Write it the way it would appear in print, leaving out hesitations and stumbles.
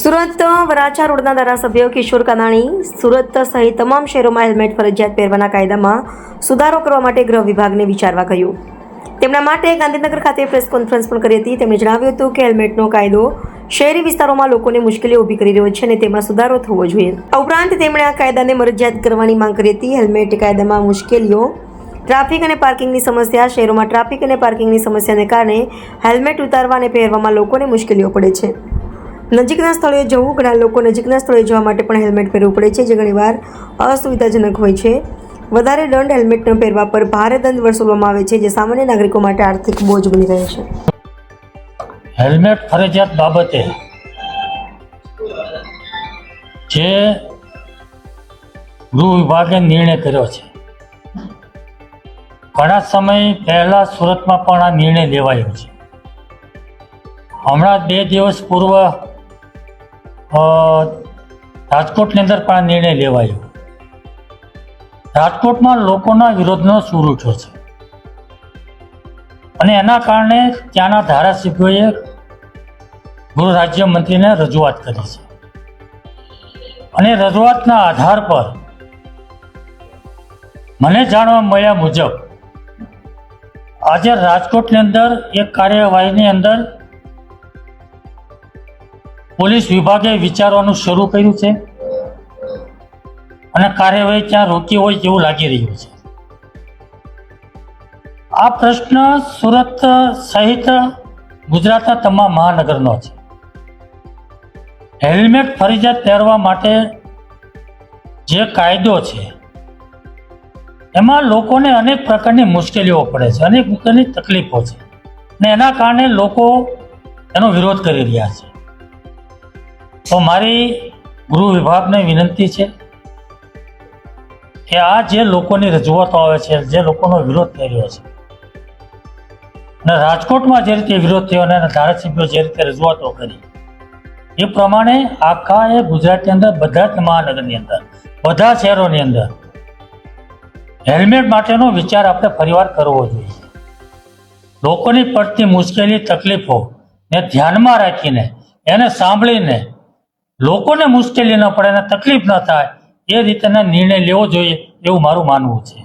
સુરત વરાછા રોડના ધારાસભ્ય કિશોર કાનાણી સુરત સહિત તમામ શહેરોમાં હેલ્મેટ ફરજિયાત પહેરવાના કાયદામાં સુધારો કરવા માટે ગૃહ વિભાગને વિચારવા કહ્યું. તેમના માટે ગાંધીનગર ખાતે પ્રેસ કોન્ફરન્સ પણ કરી હતી. તેમણે જણાવ્યું હતું કે હેલ્મેટનો કાયદો શહેરી વિસ્તારોમાં લોકોને મુશ્કેલીઓ ઊભી કરી રહ્યો છે અને તેમાં સુધારો થવો જોઈએ. આ ઉપરાંત તેમણે આ કાયદાને ફરજિયાત કરવાની માંગ કરી હતી. હેલ્મેટ કાયદામાં મુશ્કેલીઓ ટ્રાફિક અને પાર્કિંગની સમસ્યા. શહેરોમાં ટ્રાફિક અને પાર્કિંગની સમસ્યાને કારણે હેલ્મેટ ઉતારવા અને પહેરવામાં લોકોને મુશ્કેલીઓ પડે છે. નજીકના સ્થળોએ જવું, ઘણા લોકો નજીકના સ્થળોએ જવા માટે પણ હેલ્મેટ પહેરવું પડે છે, જે ઘણીવાર અસુવિધાજનક હોય છે. વધારે દંડ હેલ્મેટ ન પહેરવા પર ભારે દંડ વસૂલવામાં આવે છે, જે સામાન્ય નાગરિકો માટે આર્થિક બોજ બની રહે છે. હેલ્મેટ ફરજિયાત બાબતે જે ગૃહ વિભાગે નિર્ણય કર્યો છે, ઘણા સમય પહેલા સુરતમાં પણ આ નિર્ણય લેવાયો છે. હમણાં 2 દિવસ પૂર્વ રાજકોટની અંદર પણ આ નિર્ણય લેવાયો. રાજકોટમાં લોકોના વિરોધનો સૂર ઉઠ્યો છે અને એના કારણે ત્યાંના ધારાસભ્યોએ ગૃહ રાજ્યમંત્રીને રજૂઆત કરી છે અને રજૂઆતના આધાર પર મને જાણવા મળ્યા મુજબ આજે રાજકોટની અંદર એક કાર્યવાહીની અંદર પોલીસ વિભાગે વિચારવાનું શરૂ કર્યું છે અને કાર્યવાહી ત્યાં રોકી હોય તેવું લાગી રહ્યું છે. આ પ્રશ્ન સુરત સહિત ગુજરાતના તમામ મહાનગરનો છે. હેલ્મેટ ફરજિયાત પહેરવા માટે જે કાયદો છે એમાં લોકોને અનેક પ્રકારની મુશ્કેલીઓ પડે છે, અનેક પ્રકારની તકલીફો છે અને એના કારણે લોકો એનો વિરોધ કરી રહ્યા છે. તો મારી ગૃહ વિભાગને વિનંતી છે કે આ જે લોકોની રજૂઆતો આવે છે, જે લોકોનો વિરોધ થઈ રહ્યો છે અને રાજકોટમાં જે રીતે વિરોધ થયો અને ધારાસભ્યો જે રીતે રજૂઆતો કરી એ પ્રમાણે આખા એ ગુજરાતની અંદર બધા જ મહાનગરની અંદર બધા શહેરોની અંદર હેલ્મેટ માટેનો વિચાર આપણે ફરીવાર કરવો જોઈએ. લોકોની પડતી મુશ્કેલી તકલીફોને ધ્યાનમાં રાખીને એને સાંભળીને લોકોને મુશ્કેલી ન પડે અને તકલીફ ન થાય એ રીતેના નિર્ણય લેવો જોઈએ એવું મારું માનવું છે.